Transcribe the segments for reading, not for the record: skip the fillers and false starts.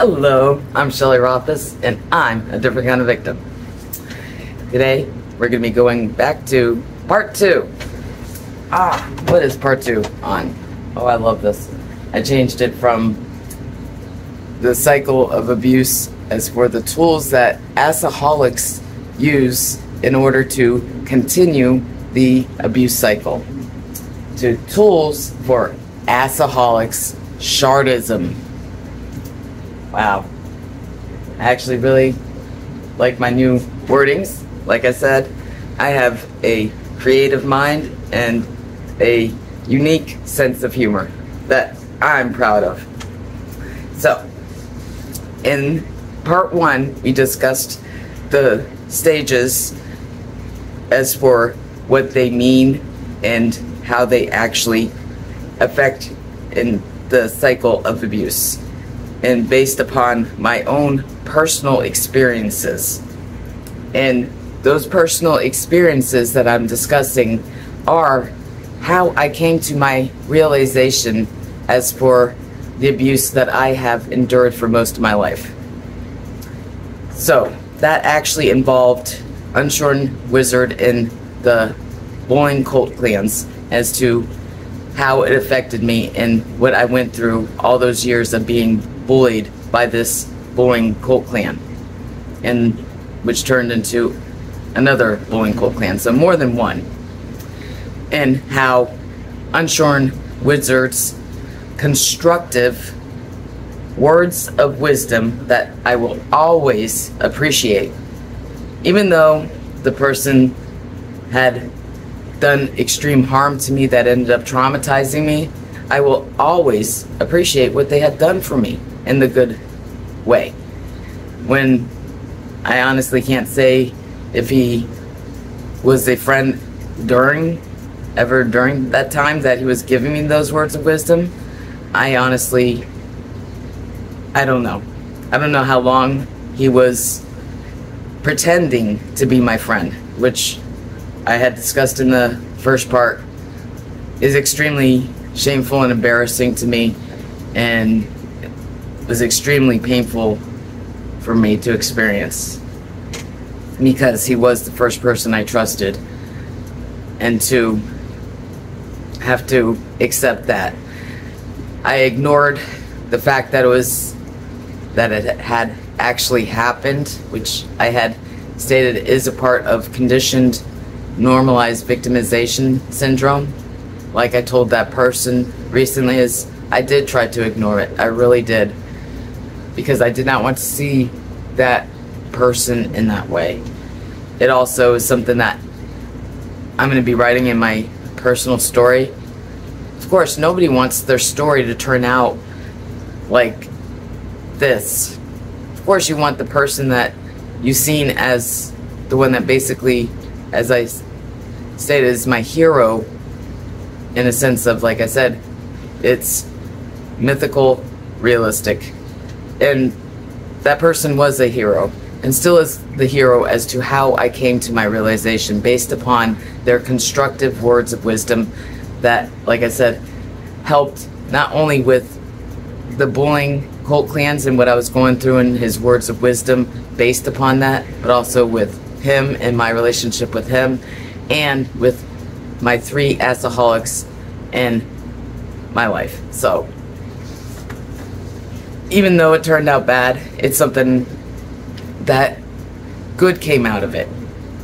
Hello, I'm Shelley Rothus, and I'm a different kind of victim. Today, we're going to be going back to part 2. What is part 2 on? Oh, I love this. I changed it from the cycle of abuse as for the tools that assoholics use in order to continue the abuse cycle, to tools for assoholics, shartism. Wow. I actually really like my new wordings. Like I said, I have a creative mind and a unique sense of humor that I'm proud of. So, in part 1, we discussed the stages as for what they mean and how they actually affect in the cycle of abuse, and based upon my own personal experiences. And those personal experiences that I'm discussing are how I came to my realization as for the abuse that I have endured for most of my life. So that actually involved Unshorn Wizard and the bullying cult clans as to how it affected me and what I went through all those years of being bullied by this bullying cult clan, and which turned into another bullying cult clan, so more than one. And how Unshorn Wizard's constructive words of wisdom that I will always appreciate, even though the person had done extreme harm to me that ended up traumatizing me, I will always appreciate what they had done for me in the good way. When I honestly can't say if he was a friend during that time that he was giving me those words of wisdom. I honestly, I don't know. I don't know how long he was pretending to be my friend, which I had discussed in the first part is extremely shameful and embarrassing to me, and was extremely painful for me to experience, because he was the first person I trusted, and to have to accept that. I ignored the fact that it had actually happened, which I had stated is a part of conditioned normalized victimization syndrome. Like I told that person recently, is I did try to ignore it. I really did, because I did not want to see that person in that way. It also is something that I'm going to be writing in my personal story. Of course, nobody wants their story to turn out like this. Of course, you want the person that you've seen as the one that basically, as I stated, is my hero, in a sense of, like I said, it's mythical, realistic. And that person was a hero, and still is the hero as to how I came to my realization, based upon their constructive words of wisdom that, like I said, helped not only with the bullying cult clans and what I was going through and his words of wisdom based upon that, but also with him and my relationship with him, and with my 3 assoholics in my life. So even though it turned out bad, it's something that good came out of it.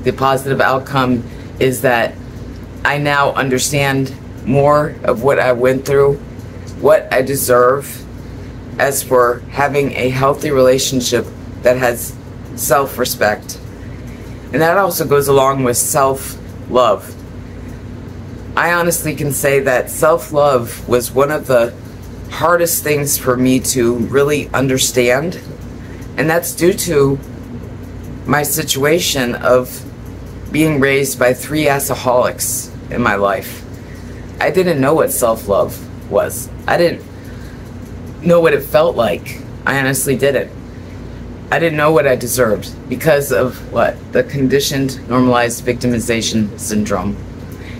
The positive outcome is that I now understand more of what I went through, what I deserve, as for having a healthy relationship that has self-respect. And that also goes along with self-love. I honestly can say that self-love was one of the hardest things for me to really understand, and that's due to my situation of being raised by 3 assoholics in my life. I didn't know what self-love was. I didn't know what it felt like. I honestly didn't. I didn't know what I deserved because of what? The conditioned normalized victimization syndrome.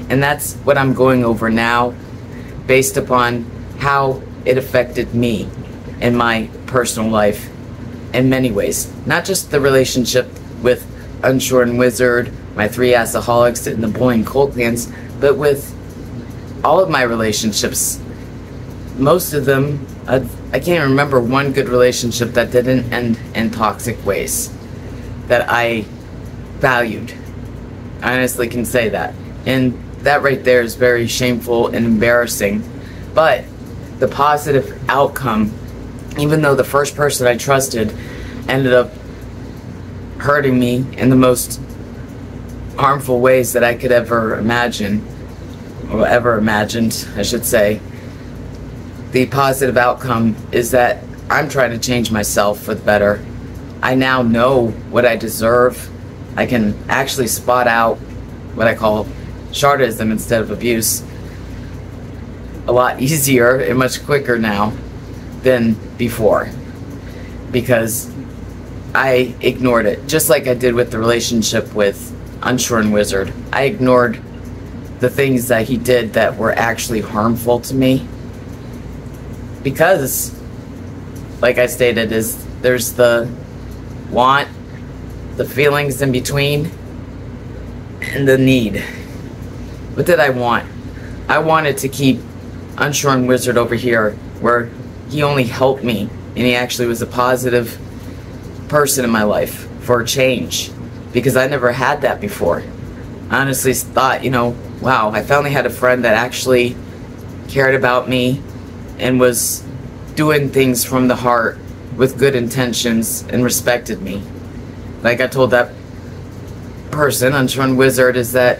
And that's what I'm going over now, based upon how it affected me in my personal life in many ways. Not just the relationship with Unshorn Wizard, my 3 assoholics, and the bullying cold hands, but with all of my relationships. Most of them, I can't remember one good relationship that didn't end in toxic ways that I valued. I honestly can say that. And that right there is very shameful and embarrassing. But the positive outcome, even though the first person I trusted ended up hurting me in the most harmful ways that I could ever imagine, or ever imagined, I should say, the positive outcome is that I'm trying to change myself for the better. I now know what I deserve. I can actually spot out what I call shartism instead of abuse a lot easier and much quicker now than before, because I ignored it, just like I did with the relationship with Unshorn Wizard. I ignored the things that he did that were actually harmful to me, because, like I stated, there's the want, the feelings in between, and the need. What did I want? I wanted to keep Unshorn Wizard over here, where he only helped me, and he actually was a positive person in my life for a change, because I never had that before. I honestly thought, you know, wow, I finally had a friend that actually cared about me and was doing things from the heart with good intentions and respected me. Like I told that person, Unshorn Wizard, is that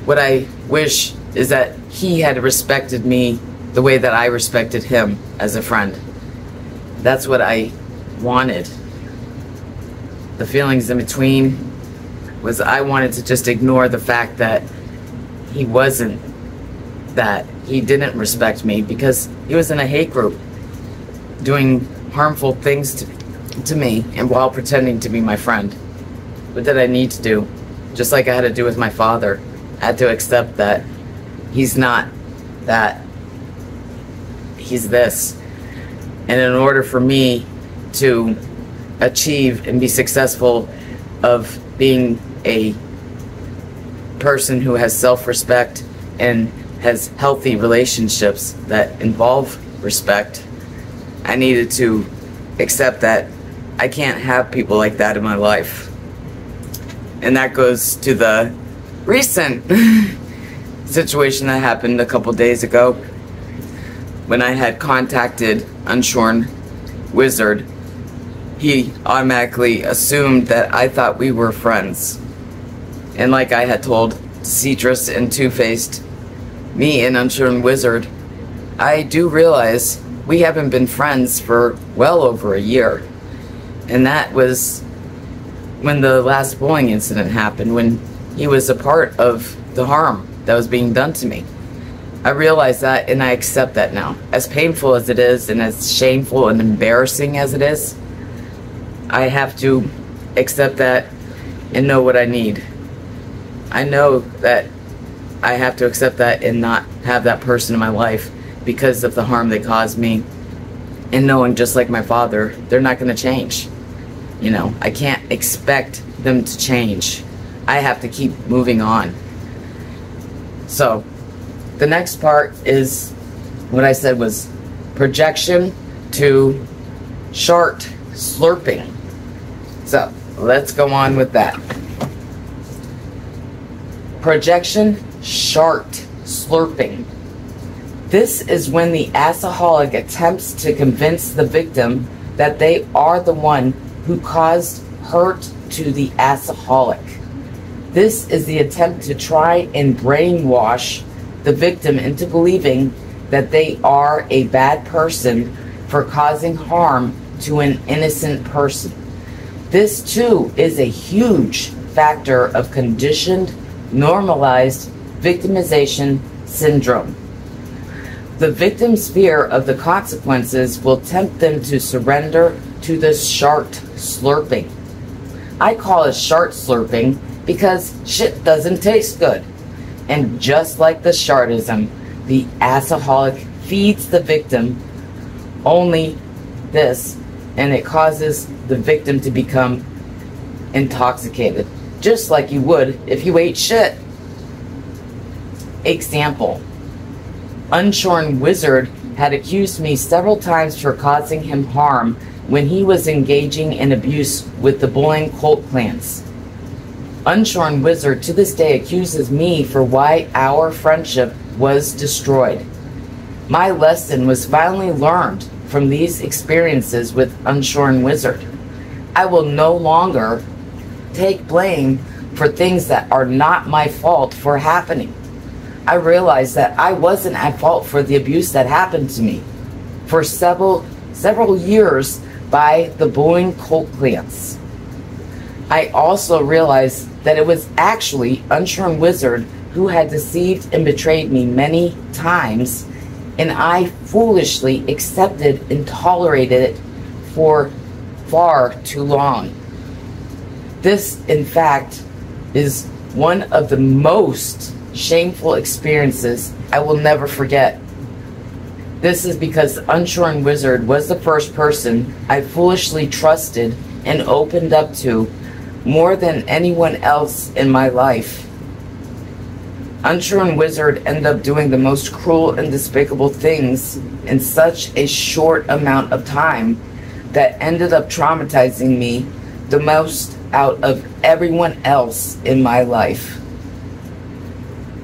what I wish is that he had respected me the way that I respected him as a friend. That's what I wanted. The feelings in between was I wanted to just ignore the fact that he wasn't that. He didn't respect me because he was in a hate group doing harmful things to me, and while pretending to be my friend. What did I need to do? Just like I had to do with my father. I had to accept that he's not that. He's this. And in order for me to achieve and be successful of being a person who has self-respect and has healthy relationships that involve respect, I needed to accept that I can't have people like that in my life. And that goes to the recent situation that happened a couple days ago when I had contacted Unshorn Wizard. He automatically assumed that I thought we were friends. And like I had told Cetrus and Two-Faced, me and Unshorn Wizard, I do realize we haven't been friends for well over a year. And that was when the last bullying incident happened, when he was a part of the harm that was being done to me. I realize that, and I accept that now. As painful as it is, and as shameful and embarrassing as it is, I have to accept that and know what I need. I know that I have to accept that and not have that person in my life because of the harm they caused me. And knowing, just like my father, they're not going to change. You know, I can't expect them to change. I have to keep moving on. So, the next part is what I said was projection to shart slurping. So, let's go on with that. Projection, shart slurping. This is when the assoholic attempts to convince the victim that they are the one who caused hurt to the assoholic. This is the attempt to try and brainwash the victim into believing that they are a bad person for causing harm to an innocent person. This too is a huge factor of conditioned, normalized victimization syndrome. The victim's fear of the consequences will tempt them to surrender to the shart slurping. I call it shart slurping because shit doesn't taste good. And just like the shartism, the assoholic feeds the victim only this and it causes the victim to become intoxicated, just like you would if you ate shit. Example: Unshorn Wizard had accused me several times for causing him harm when he was engaging in abuse with the bullying cult clans. Unshorn Wizard to this day accuses me for why our friendship was destroyed. My lesson was finally learned from these experiences with Unshorn Wizard. I will no longer take blame for things that are not my fault for happening. I realized that I wasn't at fault for the abuse that happened to me for several years by the bullying cult clans. I also realized that it was actually Unshorn Wizard who had deceived and betrayed me many times, and I foolishly accepted and tolerated it for far too long. This, in fact, is one of the most shameful experiences I will never forget. This is because Unshorn Wizard was the first person I foolishly trusted and opened up to more than anyone else in my life. Unshorn Wizard ended up doing the most cruel and despicable things in such a short amount of time that ended up traumatizing me the most out of everyone else in my life.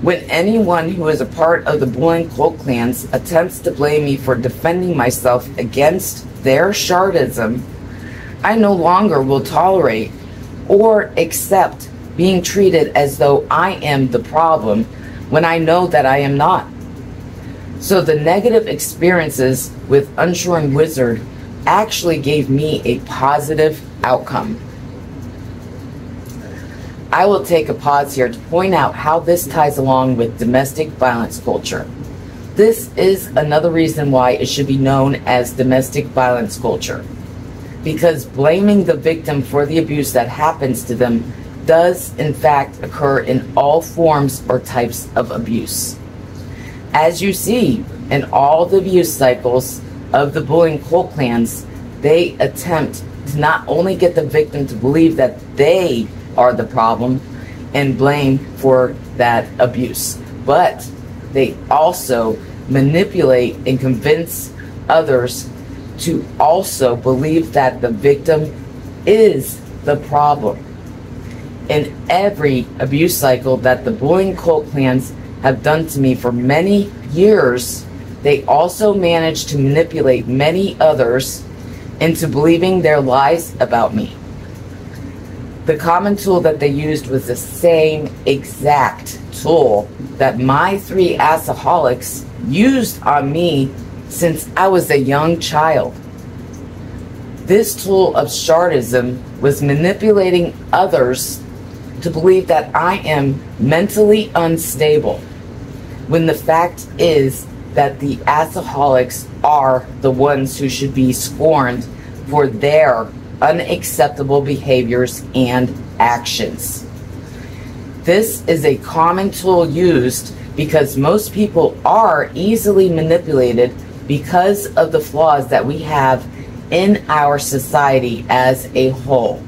When anyone who is a part of the bullying cult clans attempts to blame me for defending myself against their shartism, I no longer will tolerate or accept being treated as though I am the problem when I know that I am not. So the negative experiences with Unshorn Wizard actually gave me a positive outcome. I will take a pause here to point out how this ties along with domestic violence culture. This is another reason why it should be known as domestic violence culture, because blaming the victim for the abuse that happens to them does in fact occur in all forms or types of abuse. As you see in all the abuse cycles of the bullying cult clans, they attempt to not only get the victim to believe that they are the problem and blame for that abuse, but they also manipulate and convince others to also believe that the victim is the problem. In every abuse cycle that the bullying cult clans have done to me for many years, they also manage to manipulate many others into believing their lies about me. The common tool that they used was the same exact tool that my 3 assoholics used on me since I was a young child. This tool of shartism was manipulating others to believe that I am mentally unstable, when the fact is that the assoholics are the ones who should be scorned for their unacceptable behaviors and actions. This is a common tool used because most people are easily manipulated because of the flaws that we have in our society as a whole.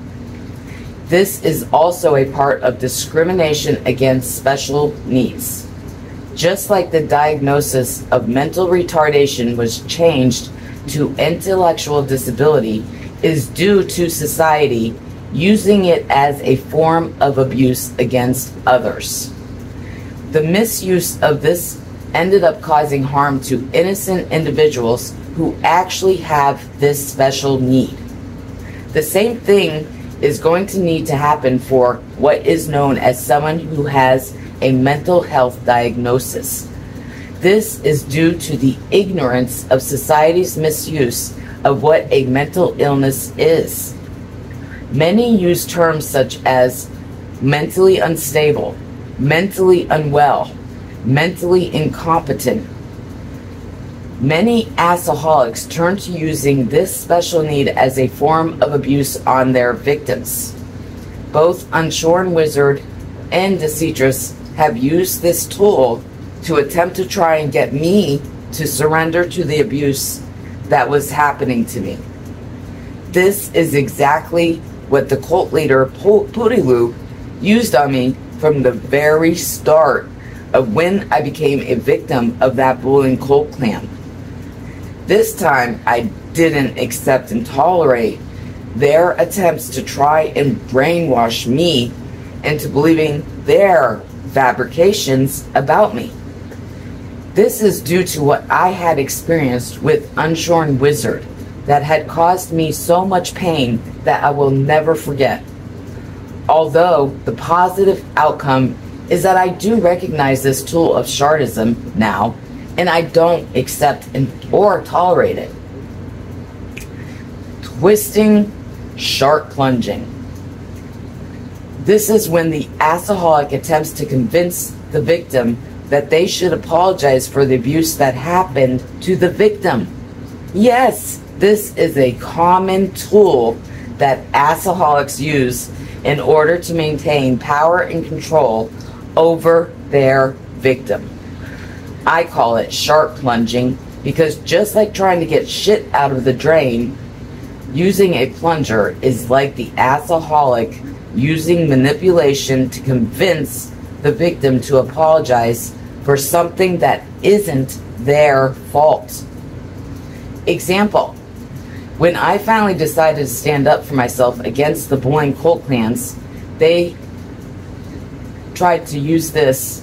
This is also a part of discrimination against special needs. Just like the diagnosis of mental retardation was changed to intellectual disability is due to society using it as a form of abuse against others. The misuse of this ended up causing harm to innocent individuals who actually have this special need. The same thing is going to need to happen for what is known as someone who has a mental health diagnosis. This is due to the ignorance of society's misuse of what a mental illness is. Many use terms such as mentally unstable, mentally unwell, mentally incompetent. Many assoholics turn to using this special need as a form of abuse on their victims. Both Unshorn Wizard and Deceitress have used this tool to attempt to try and get me to surrender to the abuse that was happening to me. This is exactly what the cult leader Pubristly used on me from the very start of when I became a victim of that bullying cult clan. This time, I didn't accept and tolerate their attempts to try and brainwash me into believing their fabrications about me. This is due to what I had experienced with Unshorn Wizard that had caused me so much pain that I will never forget. Although the positive outcome is that I do recognize this tool of shartism now, and I don't accept or tolerate it. Twisting, shark plunging. This is when the assoholic attempts to convince the victim that they should apologize for the abuse that happened to the victim. Yes, this is a common tool that assoholics use in order to maintain power and control over their victim. I call it shark plunging because just like trying to get shit out of the drain, using a plunger is like the assoholic using manipulation to convince the victim to apologize for something that isn't their fault. Example, when I finally decided to stand up for myself against the bullying cult clans, they tried to use this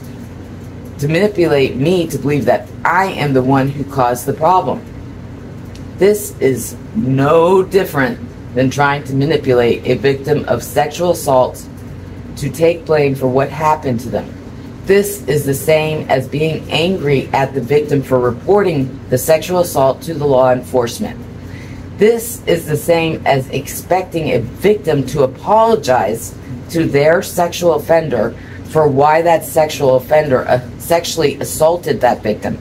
to manipulate me to believe that I am the one who caused the problem. This is no different than trying to manipulate a victim of sexual assault to take blame for what happened to them. This is the same as being angry at the victim for reporting the sexual assault to the law enforcement. This is the same as expecting a victim to apologize to their sexual offender for why that sexual offender sexually assaulted that victim.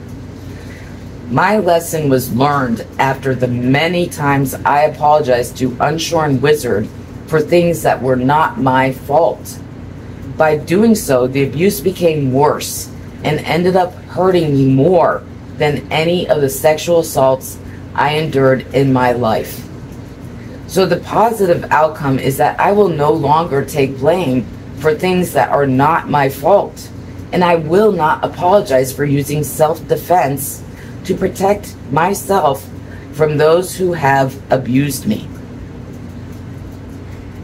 My lesson was learned after the many times I apologized to Unshorn Wizard for things that were not my fault. By doing so, the abuse became worse and ended up hurting me more than any of the sexual assaults I endured in my life. So the positive outcome is that I will no longer take blame for things that are not my fault, and I will not apologize for using self-defense to protect myself from those who have abused me.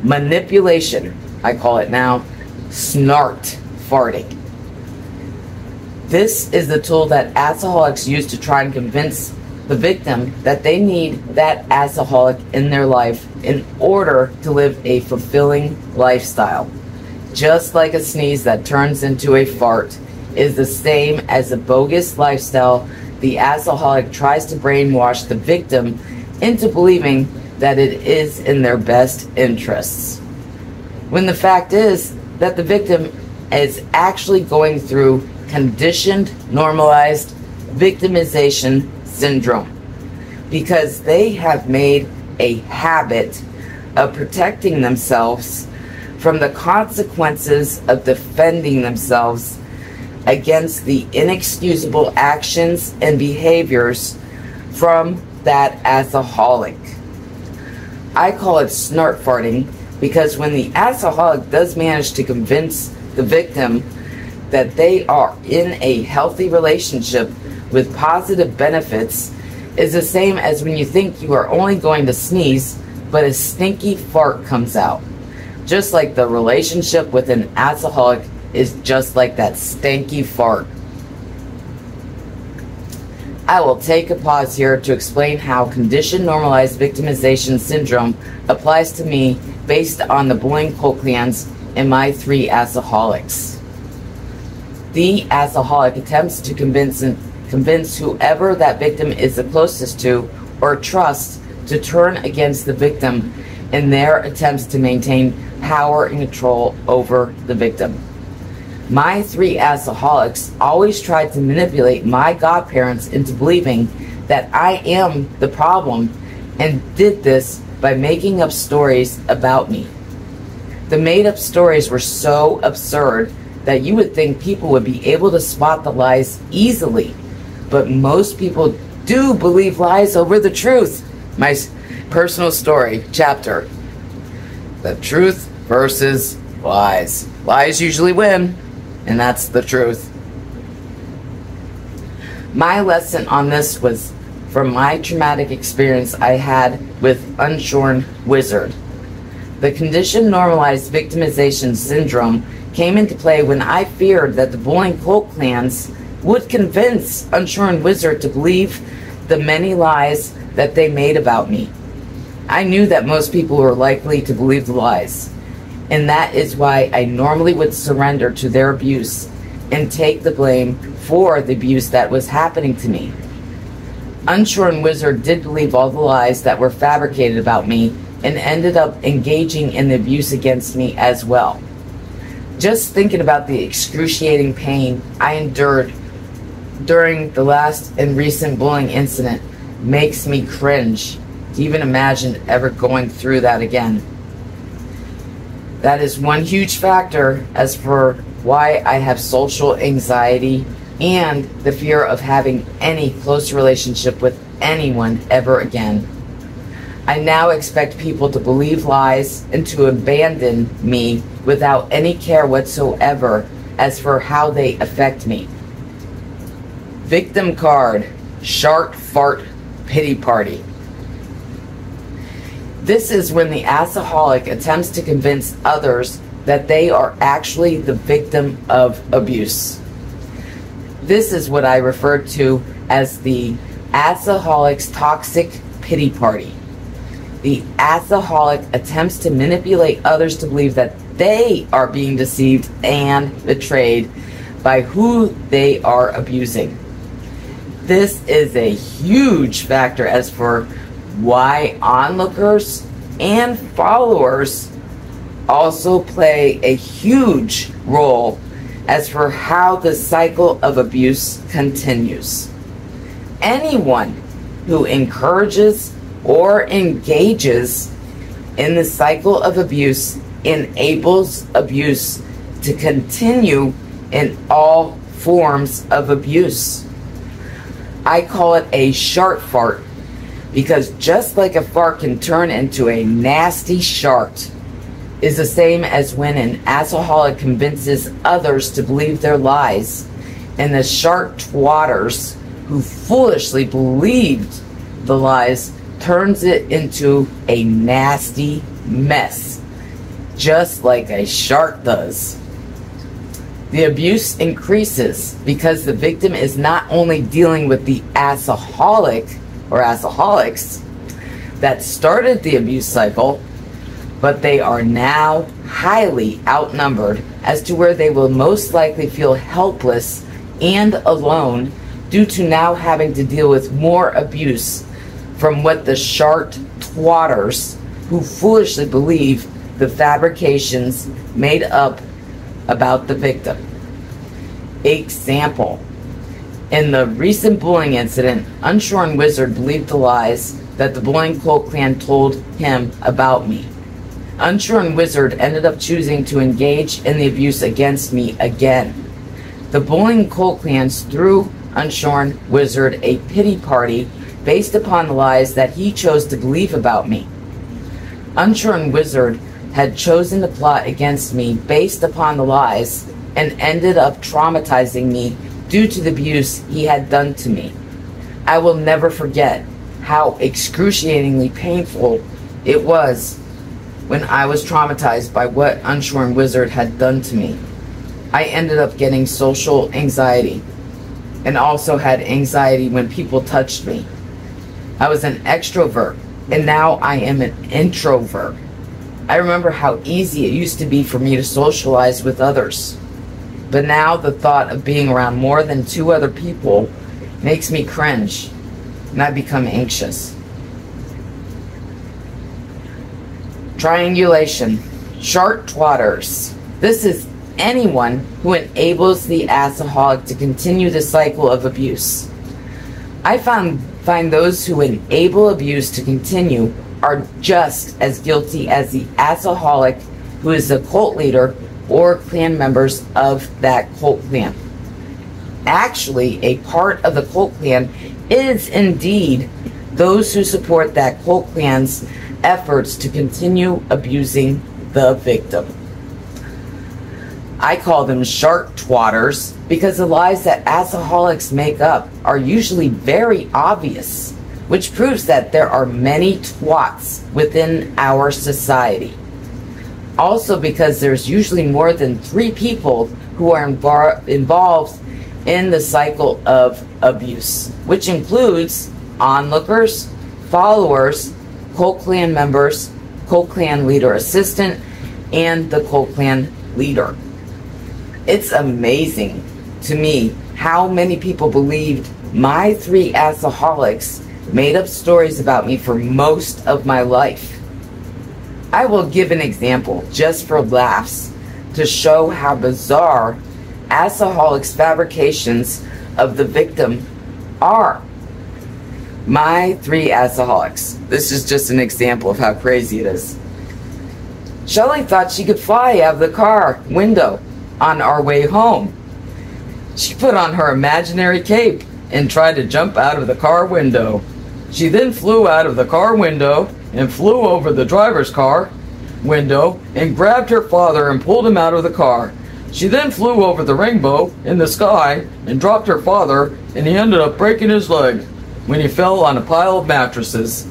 Manipulation, I call it now, snart farting. This is the tool that assoholics use to try and convince the victim that they need that assoholic in their life in order to live a fulfilling lifestyle. Just like a sneeze that turns into a fart is the same as a bogus lifestyle, the assoholic tries to brainwash the victim into believing that it is in their best interests, when the fact is that the victim is actually going through conditioned, normalized victimization syndrome because they have made a habit of protecting themselves from the consequences of defending themselves against the inexcusable actions and behaviors from that assoholic. I call it snart farting because when the assoholic does manage to convince the victim that they are in a healthy relationship with positive benefits, is the same as when you think you are only going to sneeze, but a stinky fart comes out. Just like the relationship with an assoholic is just like that stinky fart. I will take a pause here to explain how conditioned normalized victimization syndrome applies to me based on the bullying cult clans and my 3 assoholics. The assoholic attempts to convince whoever that victim is the closest to or trusts to turn against the victim in their attempts to maintain power and control over the victim. My 3 assoholics always tried to manipulate my godparents into believing that I am the problem and did this by making up stories about me. The made-up stories were so absurd that you would think people would be able to spot the lies easily, but most people do believe lies over the truth. Personal story, chapter. The truth versus lies. Lies usually win, and that's the truth. My lesson on this was from my traumatic experience I had with Unshorn Wizard. The condition normalized victimization syndrome came into play when I feared that the bullying cult clans would convince Unshorn Wizard to believe the many lies that they made about me. I knew that most people were likely to believe the lies, and that is why I normally would surrender to their abuse and take the blame for the abuse that was happening to me. Unshorn Wizard did believe all the lies that were fabricated about me and ended up engaging in the abuse against me as well. Just thinking about the excruciating pain I endured during the last and recent bullying incident makes me cringe to even imagine ever going through that again. That is one huge factor as for why I have social anxiety and the fear of having any close relationship with anyone ever again. I now expect people to believe lies and to abandon me without any care whatsoever as for how they affect me. Victim card, shart fart pity party. This is when the assoholic attempts to convince others that they are actually the victim of abuse. This is what I refer to as the assoholic's toxic pity party. The assoholic attempts to manipulate others to believe that they are being deceived and betrayed by who they are abusing. This is a huge factor as for why onlookers and followers also play a huge role as for how the cycle of abuse continues. Anyone who encourages or engages in the cycle of abuse enables abuse to continue in all forms of abuse. I call it a shart fart because just like a fart can turn into a nasty shart, is the same as when an assoholic convinces others to believe their lies, and the shart twatters who foolishly believed the lies turns it into a nasty mess, just like a shark does. The abuse increases because the victim is not only dealing with the assoholic or assoholics that started the abuse cycle, but they are now highly outnumbered as to where they will most likely feel helpless and alone due to now having to deal with more abuse from what the shart twatters who foolishly believe the fabrications made up about the victim. Example: in the recent bullying incident, Unshorn Wizard believed the lies that the bullying cult clan told him about me. Unshorn Wizard ended up choosing to engage in the abuse against me again. The bullying cult clans threw Unshorn Wizard a pity party based upon the lies that he chose to believe about me. Unshorn Wizard had chosen to plot against me based upon the lies and ended up traumatizing me due to the abuse he had done to me. I will never forget how excruciatingly painful it was when I was traumatized by what Unshorn Wizard had done to me. I ended up getting social anxiety and also had anxiety when people touched me. I was an extrovert and now I am an introvert. I remember how easy it used to be for me to socialize with others. But now the thought of being around more than 2 other people makes me cringe and I become anxious. Triangulation. Shart twatters. This is anyone who enables the assoholic to continue the cycle of abuse. I find those who enable abuse to continue are just as guilty as the assoholic who is the cult leader or clan members of that cult clan. Actually, a part of the cult clan is indeed those who support that cult clan's efforts to continue abusing the victim. I call them shark twatters because the lies that assoholics make up are usually very obvious, which proves that there are many twats within our society. Also because there's usually more than 3 people who are involved in the cycle of abuse, which includes onlookers, followers, cult clan members, cult clan leader assistant, and the cult clan leader. It's amazing to me how many people believed my 3 assoholics made up stories about me for most of my life. I will give an example just for laughs to show how bizarre assoholics' fabrications of the victim are. My 3 assoholics. This is just an example of how crazy it is. Shelley thought she could fly out of the car window on our way home. She put on her imaginary cape and tried to jump out of the car window. She then flew out of the car window and flew over the driver's car window and grabbed her father and pulled him out of the car. She then flew over the rainbow in the sky and dropped her father, and he ended up breaking his leg when he fell on a pile of mattresses.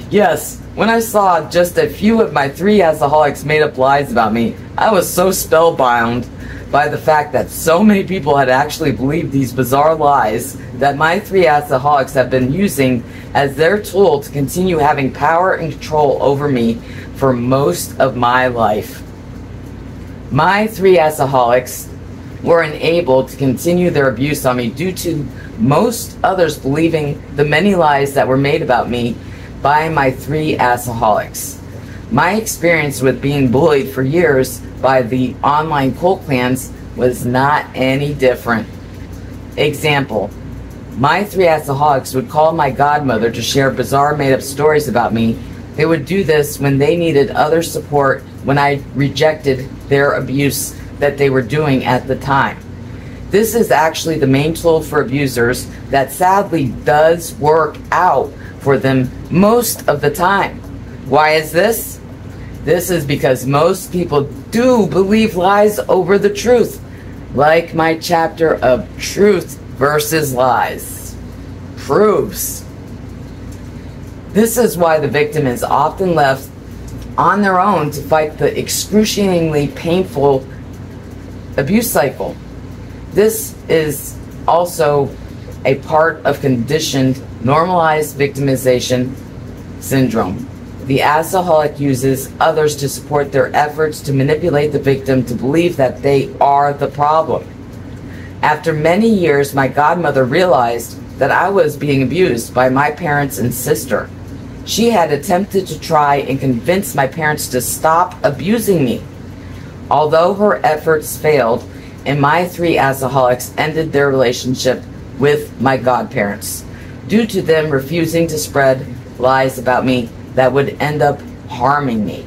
Yes, when I saw just a few of my 3 assoholics made up lies about me, I was so spellbound by the fact that so many people had actually believed these bizarre lies that my 3 assoholics have been using as their tool to continue having power and control over me for most of my life. My 3 assoholics were unable to continue their abuse on me due to most others believing the many lies that were made about me by my 3 assoholics. My experience with being bullied for years by the online cult clans was not any different. Example, my 3 assoholics would call my godmother to share bizarre made-up stories about me. They would do this when they needed other support when I rejected their abuse that they were doing at the time. This is actually the main tool for abusers that sadly does work out for them most of the time. Why is this? This is because most people do believe lies over the truth, like my chapter of Truth versus Lies proves. This is why the victim is often left on their own to fight the excruciatingly painful abuse cycle. This is also a part of conditioned normalized victimization syndrome. The assoholic uses others to support their efforts to manipulate the victim to believe that they are the problem. After many years, my godmother realized that I was being abused by my parents and sister. She had attempted to try and convince my parents to stop abusing me. Although her efforts failed, and my 3 assoholics ended their relationship with my godparents due to them refusing to spread lies about me that would end up harming me.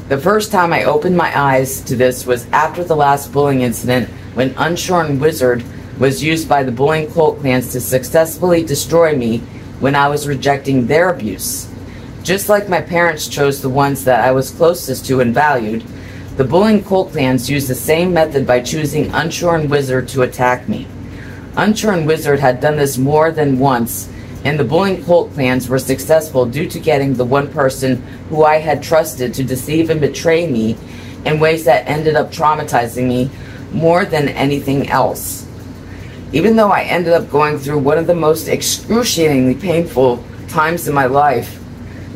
The first time I opened my eyes to this was after the last bullying incident when Unshorn Wizard was used by the bullying cult clans to successfully destroy me when I was rejecting their abuse. Just like my parents chose the ones that I was closest to and valued, the bullying cult clans used the same method by choosing Unshorn Wizard to attack me. Unshorn Wizard had done this more than once, and the bullying cult clans were successful due to getting the one person who I had trusted to deceive and betray me in ways that ended up traumatizing me more than anything else. Even though I ended up going through one of the most excruciatingly painful times in my life,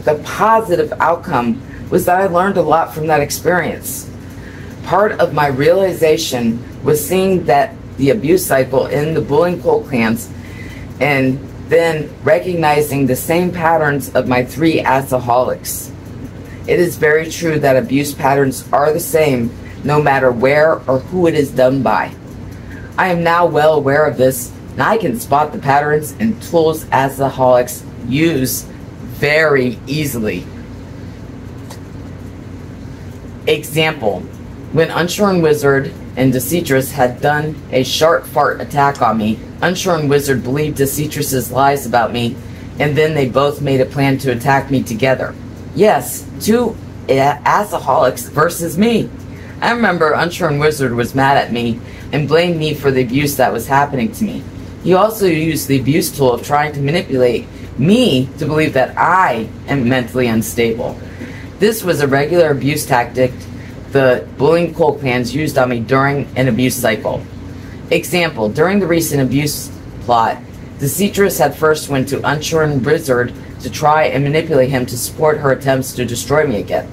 the positive outcome was that I learned a lot from that experience. Part of my realization was seeing that the abuse cycle in the bullying cult clans and then recognizing the same patterns of my 3 assoholics. It is very true that abuse patterns are the same no matter where or who it is done by. I am now well aware of this, and I can spot the patterns and tools assoholics use very easily. Example, when Unshorn Wizard and Decetress had done a sharp fart attack on me, Unshorn Wizard believed Citrus's lies about me, and then they both made a plan to attack me together. Yes, two assoholics versus me. I remember Unshorn Wizard was mad at me and blamed me for the abuse that was happening to me. He also used the abuse tool of trying to manipulate me to believe that I am mentally unstable. This was a regular abuse tactic the bullying cult clans used on me during an abuse cycle. Example, during the recent abuse plot, the Citrus had first went to Unshorn Wizard to try and manipulate him to support her attempts to destroy me again.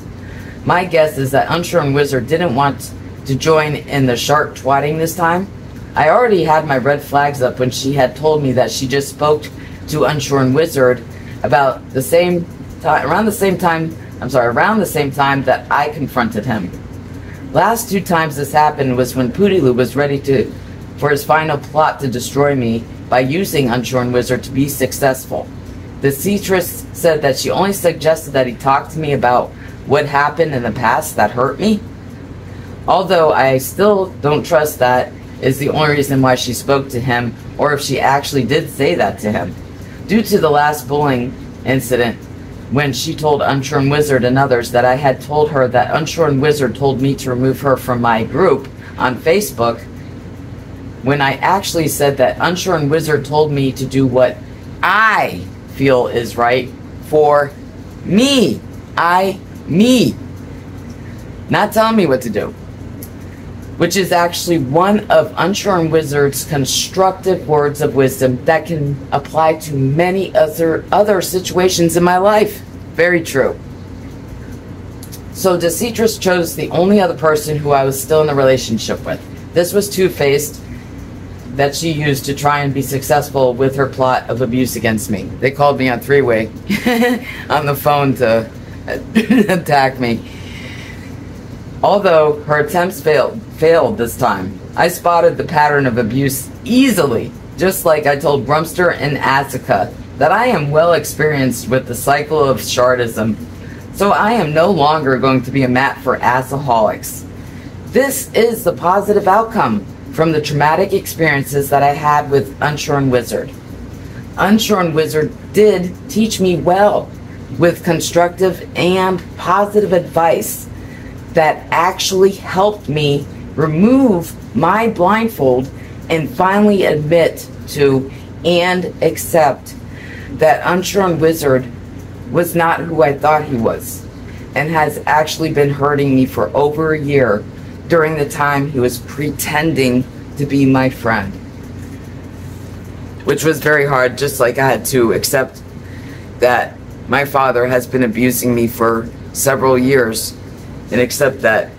My guess is that Unshorn Wizard didn't want to join in the shark twatting this time. I already had my red flags up when she had told me that she just spoke to Unshorn Wizard about the same time, around the same time that I confronted him. Last two times this happened was when Pubristly was ready for his final plot to destroy me by using Unshorn Wizard to be successful. The Citrus said that she only suggested that he talk to me about what happened in the past that hurt me. Although I still don't trust that is the only reason why she spoke to him, or if she actually did say that to him. Due to the last bullying incident, when she told Unshorn Wizard and others that I had told her that Unshorn Wizard told me to remove her from my group on Facebook, when I actually said that Unshorn Wizard told me to do what I feel is right for me. Me. Not telling me what to do. Which is actually one of Unshorn Wizard's constructive words of wisdom that can apply to many other situations in my life. Very true. So the Citrus chose the only other person who I was still in a relationship with. This was two-faced that she used to try and be successful with her plot of abuse against me. They called me on three-way on the phone to attack me. Although her attempts failed this time, I spotted the pattern of abuse easily, just like I told Grumster and Azaka that I am well experienced with the cycle of shartism, so I am no longer going to be a mat for assoholics. This is the positive outcome from the traumatic experiences that I had with Unshorn Wizard. Unshorn Wizard did teach me well with constructive and positive advice that actually helped me remove my blindfold and finally admit to and accept that Unshorn Wizard was not who I thought he was, and has actually been hurting me for over a year during the time he was pretending to be my friend. Which was very hard, just like I had to accept that my father has been abusing me for several years, and accept that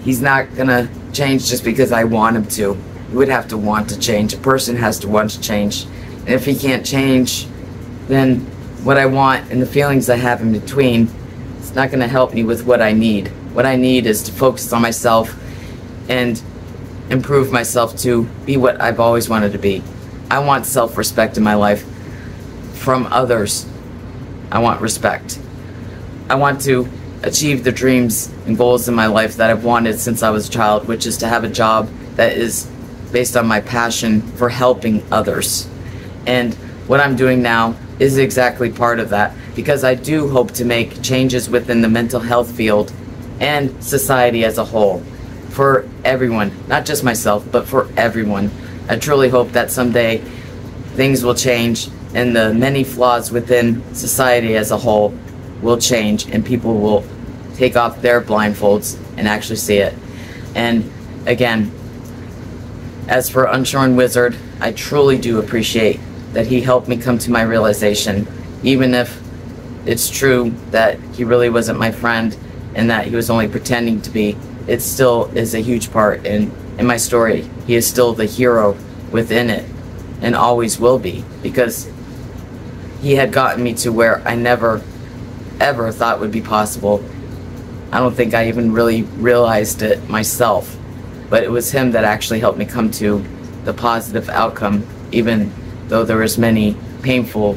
he's not gonna change just because I want him to. He would have to want to change. A person has to want to change. And if he can't change, then what I want and the feelings I have in between, it's not gonna help me with what I need. What I need is to focus on myself and improve myself to be what I've always wanted to be. I want self-respect in my life from others. I want respect. I want to achieve the dreams and goals in my life that I've wanted since I was a child, which is to have a job that is based on my passion for helping others. And what I'm doing now is exactly part of that, because I do hope to make changes within the mental health field and society as a whole for everyone, not just myself, but for everyone. I truly hope that someday things will change and the many flaws within society as a whole will change, and people will take off their blindfolds and actually see it. And again, as for Unshorn Wizard, I truly do appreciate that he helped me come to my realization, even if it's true that he really wasn't my friend and that he was only pretending to be. It still is a huge part in my story. He is still the hero within it, and always will be, because he had gotten me to where I never ever thought would be possible. I don't think I even really realized it myself, but it was him that actually helped me come to the positive outcome, even though there was many painful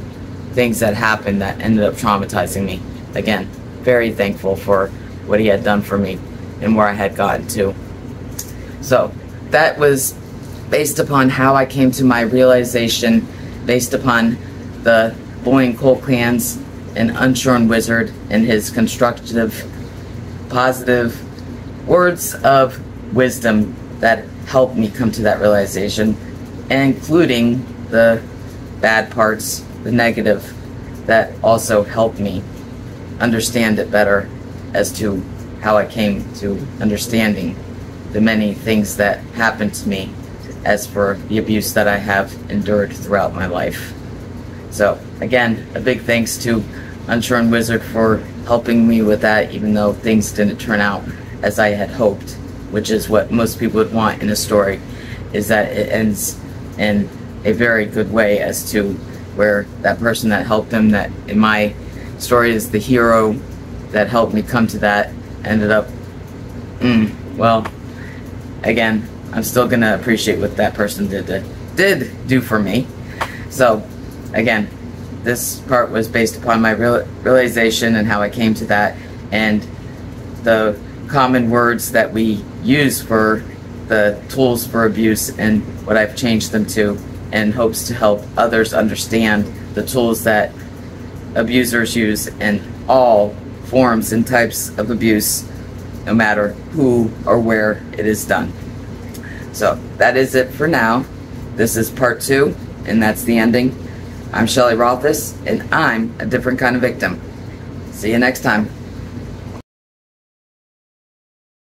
things that happened that ended up traumatizing me. Again, very thankful for what he had done for me and where I had gotten to. So that was based upon how I came to my realization, based upon the Boyne Colclans and Unshorn Wizard and his constructive, positive words of wisdom that helped me come to that realization, including the bad parts, the negative, that also helped me understand it better as to how I came to understanding the many things that happened to me as for the abuse that I have endured throughout my life. So again, a big thanks to Unshorn Wizard for helping me with that, even though things didn't turn out as I had hoped, which is what most people would want in a story, is that it ends in a very good way as to where that person that helped them, that in my story is the hero that helped me come to that, ended up, well, again, I'm still gonna appreciate what that person did do for me. So, again, this part was based upon my realization and how I came to that, and the common words that we use for the tools for abuse and what I've changed them to, in hopes to help others understand the tools that abusers use in all forms and types of abuse, no matter who or where it is done. So that is it for now. This is part 2, and that's the ending. I'm Shelley Rothus, and I'm a different kind of victim. See you next time.